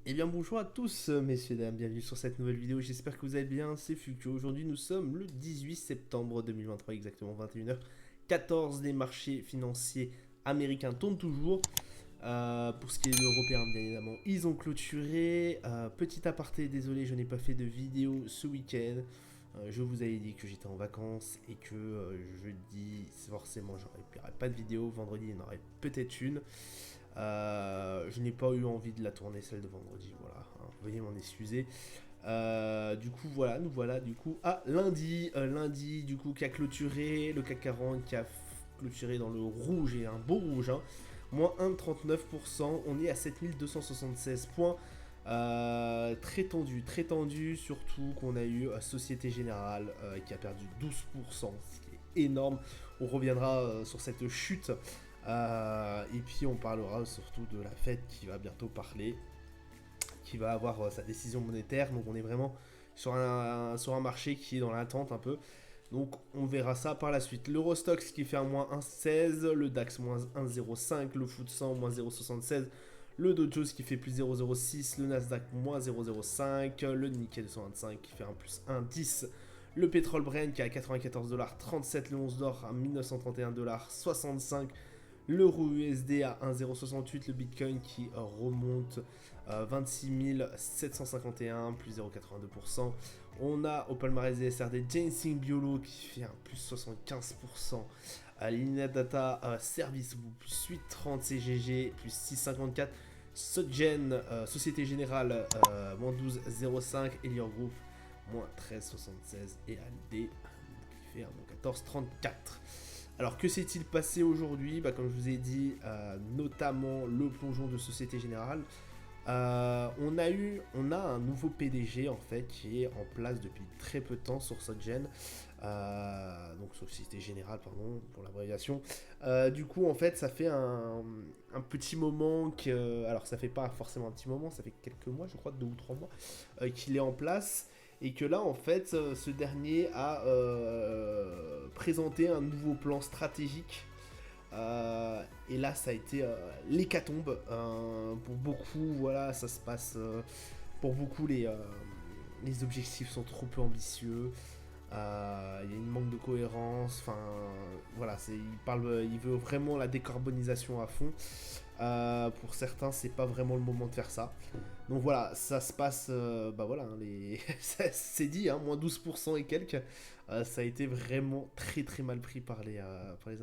Eh bien bonjour à tous messieurs dames, bienvenue sur cette nouvelle vidéo, j'espère que vous allez bien, c'est Fukio. Aujourd'hui nous sommes le 18 septembre 2023, exactement 21h14, les marchés financiers américains tournent toujours. Pour ce qui est de l'européen, bien évidemment, ils ont clôturé. Petit aparté, désolé, je n'ai pas fait de vidéo ce week-end. Je vous avais dit que j'étais en vacances et que jeudi, forcément, il n'y aurait pas de vidéo. Vendredi, il y en aurait peut-être une. Je n'ai pas eu envie de la tourner, celle de vendredi. Voilà, hein, veuillez m'en excuser. Du coup, voilà, nous voilà du coup à lundi. Lundi, du coup, qui a clôturé le CAC 40, qui a clôturé dans le rouge et un beau rouge. Hein, moins 1,39%. On est à 7276 points. Très tendu, surtout qu'on a eu Société Générale qui a perdu 12%, ce qui est énorme. On reviendra sur cette chute. Et puis on parlera surtout de la Fed qui va bientôt parler, qui va avoir sa décision monétaire. Donc on est vraiment sur un marché qui est dans l'attente un peu. Donc on verra ça par la suite. L'Eurostox qui fait un moins 1,16, le DAX moins 1,05, le FTSE 100 moins 0,76, le Dow Jones qui fait plus 0,06, le Nasdaq moins 0,05, le Nikkei 225 qui fait un plus 1,10, le pétrole Brent qui est à 94,37$, le 11 d'or à 1931,65$, l'euro USD à 1,068, le Bitcoin qui remonte 26 751, plus 0,82%. On a au palmarès des SRD Ginseng Biolo qui fait un plus 75%. Linear Data Service plus 8,30, CGG plus 6,54. Soggen Société Générale moins 12,05. Elior Group moins 13,76. Et ALD qui fait un moins 14,34. Alors que s'est-il passé aujourd'hui? Comme je vous ai dit, notamment le plongeon de Société Générale. On a un nouveau PDG en fait qui est en place depuis très peu de temps sur Soggen, donc Société Générale pardon pour l'abréviation. Du coup en fait ça fait un petit moment que, alors ça fait pas forcément un petit moment, ça fait quelques mois je crois, 2 ou 3 mois qu'il est en place. Et que là, en fait, ce dernier a présenté un nouveau plan stratégique. Et là, ça a été l'hécatombe. Pour beaucoup, voilà, ça se passe. Pour beaucoup, les objectifs sont trop peu ambitieux. Il y a une manque de cohérence. Enfin, voilà, il veut vraiment la décarbonisation à fond. Pour certains, c'est pas vraiment le moment de faire ça. Donc voilà, ça se passe, voilà, hein, c'est dit, hein, moins 12% et quelques. Ça a été vraiment très mal pris par les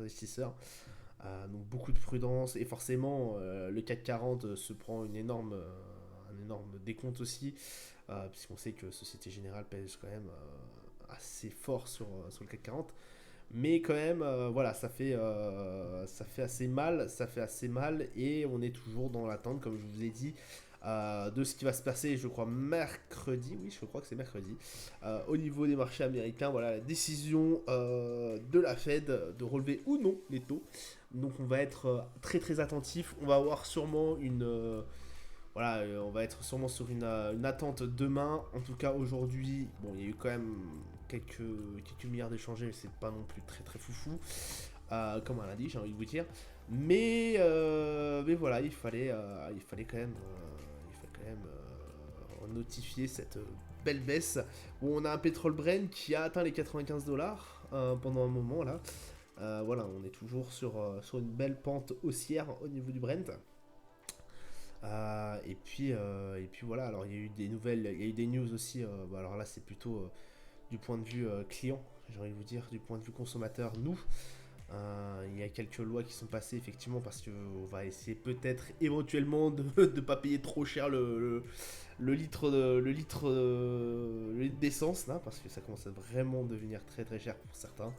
investisseurs. Donc beaucoup de prudence et forcément le CAC 40 se prend un énorme décompte aussi, puisqu'on sait que Société Générale pèse quand même assez fort sur le CAC 40. Mais quand même, voilà, ça fait assez mal et on est toujours dans l'attente, comme je vous ai dit, de ce qui va se passer, je crois, mercredi, oui, je crois que c'est mercredi, au niveau des marchés américains, voilà, la décision de la Fed de relever ou non les taux. Donc on va être très attentif, on va avoir sûrement voilà, on va être sûrement sur une attente demain. En tout cas, aujourd'hui, bon, il y a eu quand même quelques milliards d'échangés, mais c'est pas non plus très foufou. Comme un lundi, j'ai envie de vous dire. Mais voilà, il fallait quand même, notifier cette belle baisse. Où on a un pétrole Brent qui a atteint les 95$ pendant un moment là. Voilà, on est toujours sur une belle pente haussière au niveau du Brent. Et puis voilà, alors il y a eu des nouvelles, il y a eu des news aussi. Alors là, c'est plutôt du point de vue client, j'ai envie de vous dire, du point de vue consommateur, nous. Il y a quelques lois qui sont passées effectivement parce qu'on va essayer peut-être éventuellement de ne pas payer trop cher le litre d'essence là, parce que ça commence à vraiment devenir très cher pour certains.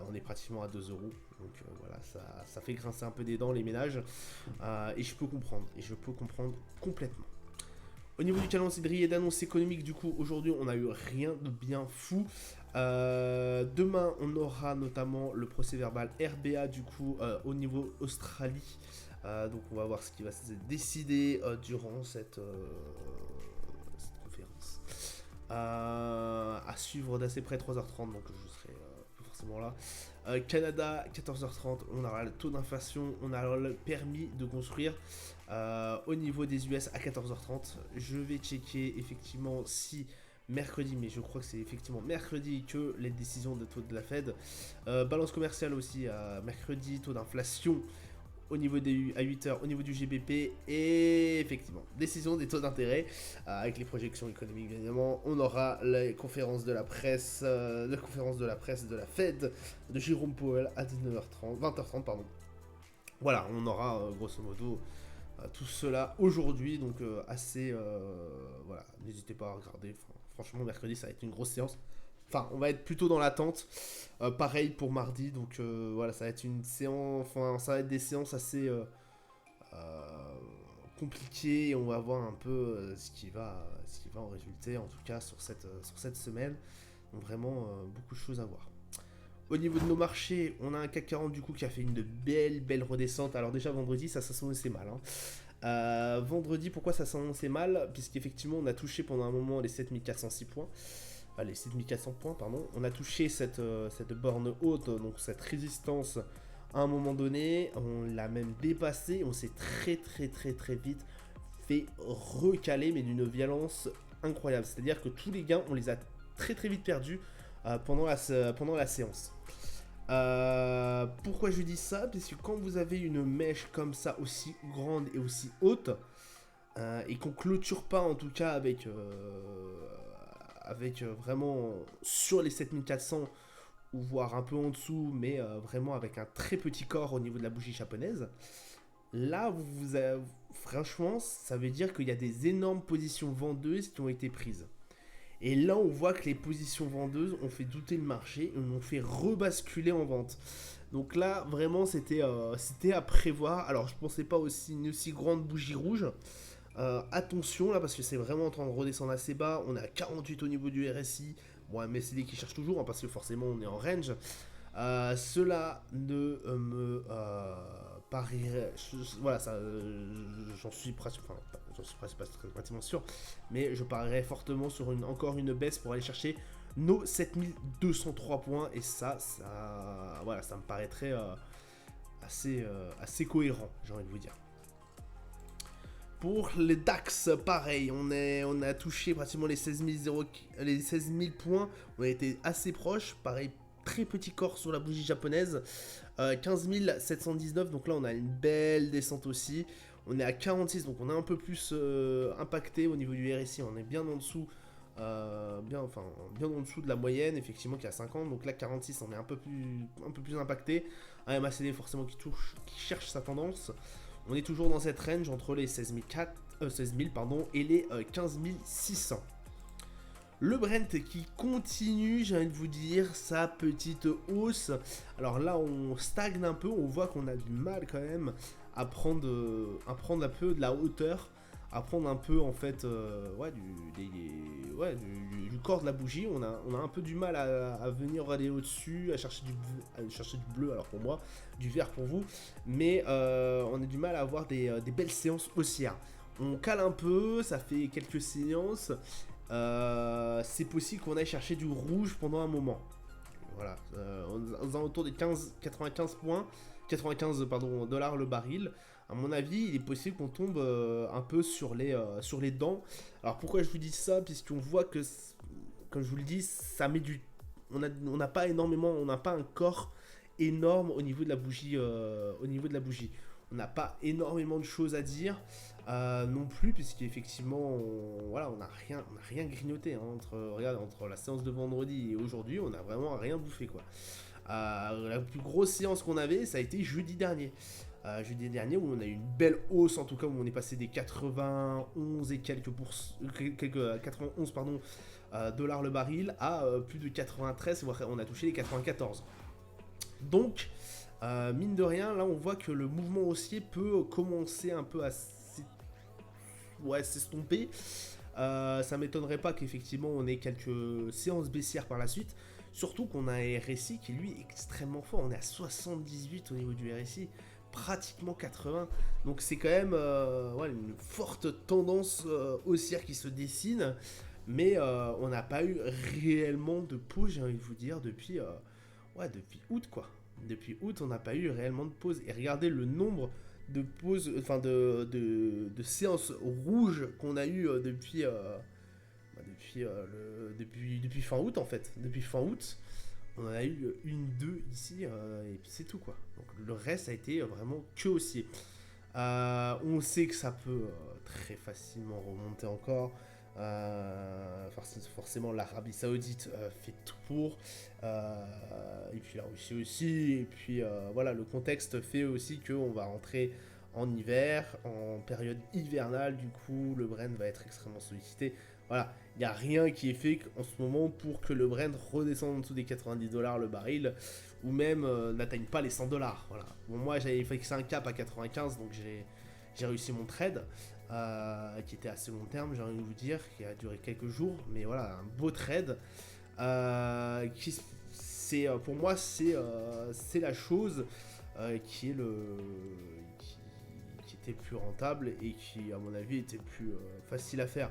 On est pratiquement à 2 euros, donc voilà, ça fait grincer un peu des dents les ménages, et je peux comprendre complètement. Au niveau du calendrier d'annonces économiques, du coup, aujourd'hui, on n'a eu rien de bien fou. Demain, on aura notamment le procès verbal RBA, du coup, au niveau Australie. Donc, on va voir ce qui va se décider durant cette conférence. À suivre d'assez près 3h30, donc je serai forcément là. Canada, 14h30, on aura le taux d'inflation, on aura le permis de construire. Au niveau des US à 14h30, je vais checker effectivement si mercredi, mais je crois que c'est effectivement mercredi que les décisions de taux de la Fed. Balance commerciale aussi mercredi, taux d'inflation au niveau à 8h au niveau du GBP et effectivement décision des taux d'intérêt avec les projections économiques bien évidemment. On aura la conférence de la presse de la Fed de Jérôme Powell à 19h30 20h30 pardon. Voilà, on aura grosso modo tout cela aujourd'hui, donc assez voilà, n'hésitez pas à regarder. Franchement mercredi ça va être une grosse séance. Enfin, on va être plutôt dans l'attente. Pareil pour mardi, donc voilà, ça va être une séance, enfin, ça va être des séances assez compliquées. Et on va voir un peu ce qui va en résulter, en tout cas sur cette semaine. Donc vraiment beaucoup de choses à voir. Au niveau de nos marchés, on a un CAC 40 du coup qui a fait une belle redescente. Alors déjà vendredi, ça s'annonçait mal. Vendredi, pourquoi ça s'annonçait mal? Puisqu'effectivement, on a touché pendant un moment les 7406 points. Les 7400 points, pardon. On a touché cette borne haute, donc cette résistance à un moment donné. On l'a même dépassé. On s'est très vite fait recaler, mais d'une violence incroyable. C'est-à-dire que tous les gains, on les a très vite perdus pendant la séance. Pourquoi je dis ça? Parce que quand vous avez une mèche comme ça, aussi grande et aussi haute, et qu'on clôture pas en tout cas avec vraiment sur les 7400 ou voire un peu en dessous, mais vraiment avec un très petit corps au niveau de la bougie japonaise, là franchement ça veut dire qu'il y a des énormes positions vendeuses qui ont été prises. Et là, on voit que les positions vendeuses ont fait douter le marché et ont fait rebasculer en vente. Donc là, vraiment, c'était à prévoir. Alors, je pensais pas une aussi grande bougie rouge. Attention là, parce que c'est vraiment en train de redescendre assez bas. On est à 48 au niveau du RSI. Bon, un MACD qui cherche toujours, parce que forcément, on est en range. Cela ne me paraît... Voilà, ça, j'en suis presque pas pratiquement sûr, mais je parierais fortement sur encore une baisse pour aller chercher nos 7203 points, et ça voilà, ça me paraîtrait assez cohérent, j'ai envie de vous dire. Pour les DAX, pareil, on a touché pratiquement les 16 000 points, on a été assez proche, pareil, très petit corps sur la bougie japonaise, 15 719, donc là on a une belle descente aussi. On est à 46, donc on est un peu plus impacté au niveau du RSI, on est bien en dessous, bien en dessous de la moyenne, effectivement, qui est à 50, donc là 46, on est un peu plus impacté. Un MACD forcément qui cherche sa tendance. On est toujours dans cette range entre les 16 000 pardon, et les 15 600. Le Brent qui continue, j'ai envie de vous dire, sa petite hausse. Alors là, on stagne un peu, on voit qu'on a du mal quand même à prendre un peu de la hauteur, à prendre un peu en fait du corps de la bougie. On a un peu du mal à venir aller au-dessus, à chercher du bleu, alors pour moi, du vert pour vous, mais on a du mal à avoir des belles séances haussières. On cale un peu, ça fait quelques séances. C'est possible qu'on aille chercher du rouge pendant un moment. Voilà, aux alentours des 95 points, 95 pardon, dollars le baril. À mon avis, il est possible qu'on tombe un peu sur les dents. Alors pourquoi je vous dis ça? Puisqu'on voit que, comme je vous le dis, ça met on n'a pas énormément, on n'a pas un corps énorme au niveau de la bougie. On n'a pas énormément de choses à dire non plus, puisqu'effectivement, on n'a rien grignoté, hein, entre la séance de vendredi et aujourd'hui, on n'a vraiment rien bouffé, quoi. La plus grosse séance qu'on avait, ça a été jeudi dernier. Où on a eu une belle hausse, en tout cas où on est passé des 91 et quelques 91 pardon, dollars le baril à plus de 93, voire on a touché les 94. Donc mine de rien, là on voit que le mouvement haussier peut commencer un peu à s'estomper. Ça m'étonnerait pas qu'effectivement on ait quelques séances baissières par la suite. Surtout qu'on a un RSI qui lui est extrêmement fort. On est à 78 au niveau du RSI, pratiquement 80. Donc c'est quand même une forte tendance haussière qui se dessine. Mais on n'a pas eu réellement de pause, j'ai envie de vous dire, depuis août, quoi. Depuis août, on n'a pas eu réellement de pause. Et regardez le nombre pause, enfin de séances rouges qu'on a eu depuis fin août en fait. Depuis fin août, on en a eu une, deux ici, et puis c'est tout quoi. Donc le reste a été vraiment que haussier. On sait que ça peut très facilement remonter encore. Forcément, l'Arabie Saoudite fait tout pour. Et puis la Russie aussi. Et puis voilà, le contexte fait aussi qu'on va rentrer en hiver, en période hivernale. Du coup, le Brent va être extrêmement sollicité. Voilà, il n'y a rien qui est fait en ce moment pour que le Brent redescende en dessous des 90 dollars le baril ou même n'atteigne pas les 100 dollars. Voilà. Bon, moi j'avais fixé un cap à 95, donc j'ai réussi mon trade, qui était assez long terme, j'ai envie de vous dire, qui a duré quelques jours, mais voilà, un beau trade. Pour moi, c'est la chose qui est qui était le plus rentable et qui, à mon avis, était le plus facile à faire.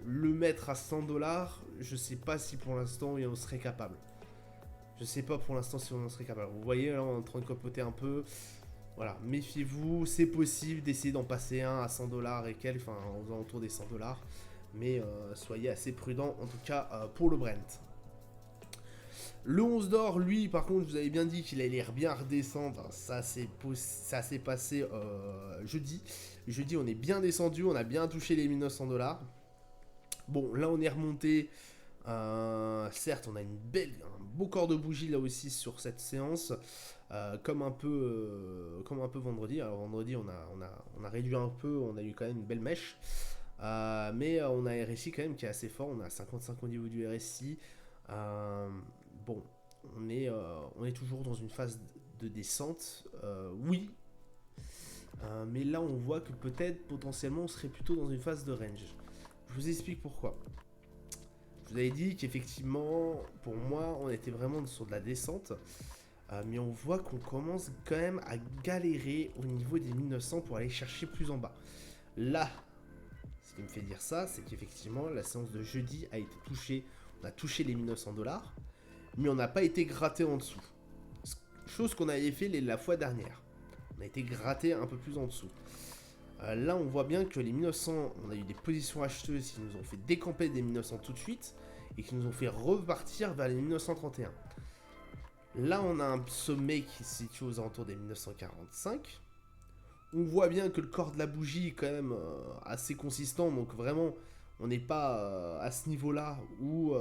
Le mettre à 100 dollars, je sais pas si pour l'instant on serait capable. Je sais pas pour l'instant si on en serait capable. Vous voyez, là, on est en train de copoter un peu. Voilà, méfiez-vous, c'est possible d'essayer d'en passer un à 100 dollars et quelques, enfin, aux alentours des 100 dollars. Mais soyez assez prudent, en tout cas, pour le Brent. Le 11 d'or, lui, par contre, je vous avais bien dit qu'il allait bien redescendre. Ça s'est passé jeudi. Jeudi, on est bien descendu, on a bien touché les 1900 dollars. Bon, là, on est remonté. Certes, on a un beau corps de bougie là aussi sur cette séance, comme un peu vendredi. Alors vendredi, on a réduit un peu, on a eu quand même une belle mèche, mais on a un RSI quand même qui est assez fort. On a 55 au niveau du RSI. Bon, on est toujours dans une phase de descente, oui, mais là on voit que peut-être potentiellement on serait plutôt dans une phase de range. Je vous explique pourquoi. Je vous avais dit qu'effectivement, pour moi, on était vraiment sur de la descente. Mais on voit qu'on commence quand même à galérer au niveau des 1900 pour aller chercher plus en bas. Là, ce qui me fait dire ça, c'est qu'effectivement, la séance de jeudi a été touchée. On a touché les 1900 dollars, mais on n'a pas été gratté en dessous. Chose qu'on avait fait la fois dernière. On a été gratté un peu plus en dessous. Là, on voit bien que les 1900, on a eu des positions acheteuses qui nous ont fait décamper des 1900 tout de suite et qui nous ont fait repartir vers les 1931. Là, on a un sommet qui se situe aux alentours des 1945. On voit bien que le corps de la bougie est quand même assez consistant, donc vraiment, on n'est pas à ce niveau-là où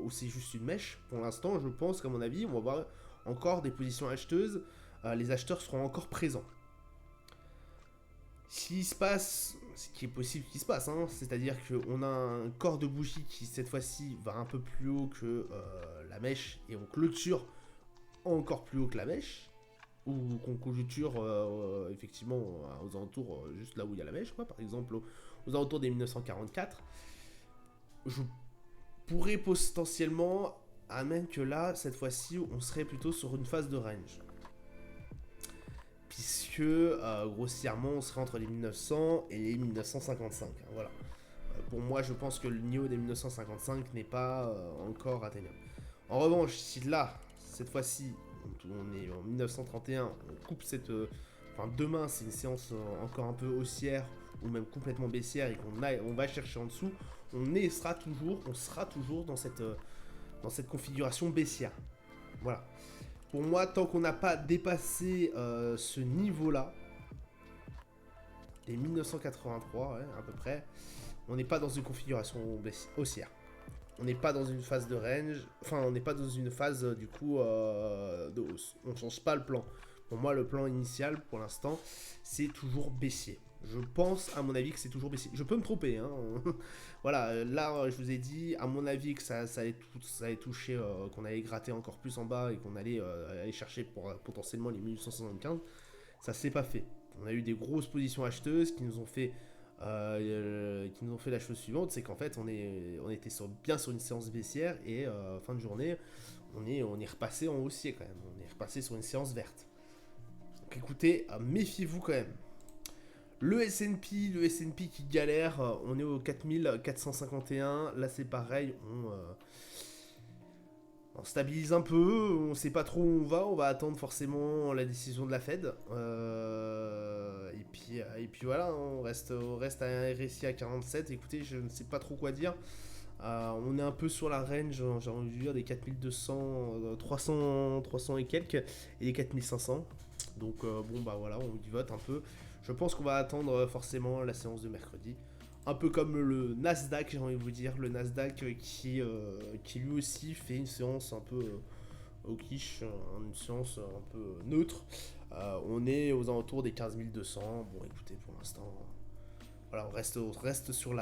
c'est juste une mèche. Pour l'instant, je pense qu'à mon avis, on va voir encore des positions acheteuses. Les acheteurs seront encore présents. S'il se passe, ce qui est possible qu'il se passe, hein, c'est-à-dire qu'on a un corps de bougie qui cette fois-ci va un peu plus haut que la mèche et on clôture encore plus haut que la mèche, ou qu'on clôture effectivement aux alentours, juste là où il y a la mèche, quoi, par exemple aux alentours des 1944, je pourrais potentiellement admettre que là, cette fois-ci, on serait plutôt sur une phase de range. Puisque grossièrement on serait entre les 1900 et les 1955. Voilà. Pour moi, je pense que le niveau des 1955 n'est pas encore atteignable. En revanche, si là, cette fois-ci, on est en 1931, on coupe enfin, demain, c'est une séance encore un peu haussière ou même complètement baissière et on va chercher en dessous, on sera toujours dans cette configuration baissière. Voilà. Pour moi, tant qu'on n'a pas dépassé ce niveau-là, les 1983, ouais, à peu près, on n'est pas dans une configuration haussière. On n'est pas dans une phase de range, enfin, on n'est pas dans une phase, du coup, de hausse. On ne change pas le plan. Pour moi, le plan initial, pour l'instant, c'est toujours baissier. Je pense, à mon avis, que c'est toujours baissier. Je peux me tromper, hein. Voilà, là, je vous ai dit, à mon avis, que ça allait toucher, qu'on allait gratter encore plus en bas et qu'on allait aller chercher pour potentiellement les 1875. Ça s'est pas fait. On a eu des grosses positions acheteuses qui nous ont fait la chose suivante, c'est qu'en fait, on était bien sur une séance baissière et fin de journée, on est repassé en haussier quand même. On est repassé sur une séance verte. Donc écoutez, méfiez-vous quand même. Le S&P qui galère, on est au 4451, là c'est pareil, On stabilise un peu, on sait pas trop où on va attendre forcément la décision de la Fed. Et puis voilà, on reste à un RSI à 47. Écoutez, je ne sais pas trop quoi dire. On est un peu sur la range, j'ai envie de dire, des 4200, 300 et quelques, et des 4500. Donc bon bah voilà, on y vote un peu. Je pense qu'on va attendre forcément la séance de mercredi. Un peu comme le Nasdaq, j'ai envie de vous dire, le Nasdaq qui lui aussi fait une séance un peu au quiche, une séance un peu neutre. On est aux alentours des 15 200. Bon écoutez, pour l'instant, voilà, on reste sur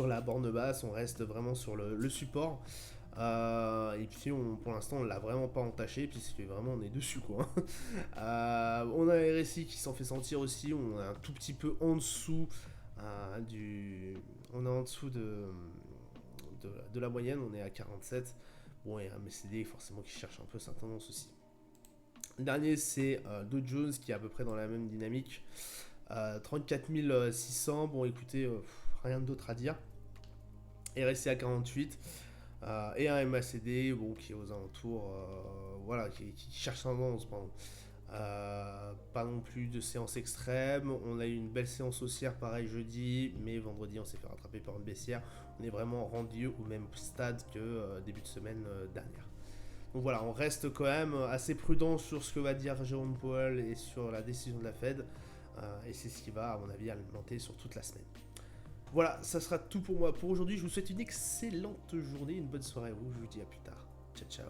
la borne basse, on reste vraiment sur le support. Et puis pour l'instant on l'a vraiment pas entaché puisque vraiment on est dessus quoi. On a un RSI qui s'en fait sentir aussi, on est un tout petit peu en dessous on est en dessous de la moyenne, on est à 47. Bon, et un MACD forcément qui cherche un peu sa tendance aussi. Le dernier c'est Dow Jones qui est à peu près dans la même dynamique. 34 600, bon écoutez, rien d'autre à dire. RSI à 48. Et un MACD bon, qui est aux alentours, voilà, qui cherche un tendance, pardon. Pas non plus de séance extrême. On a eu une belle séance haussière pareil jeudi, mais vendredi on s'est fait rattraper par une baissière. On est vraiment rendu au même stade que début de semaine dernière. Donc voilà, on reste quand même assez prudent sur ce que va dire Jérôme Powell et sur la décision de la Fed. Et c'est ce qui va, à mon avis, alimenter sur toute la semaine. Voilà, ça sera tout pour moi pour aujourd'hui. Je vous souhaite une excellente journée, une bonne soirée à vous. Je vous dis à plus tard. Ciao, ciao.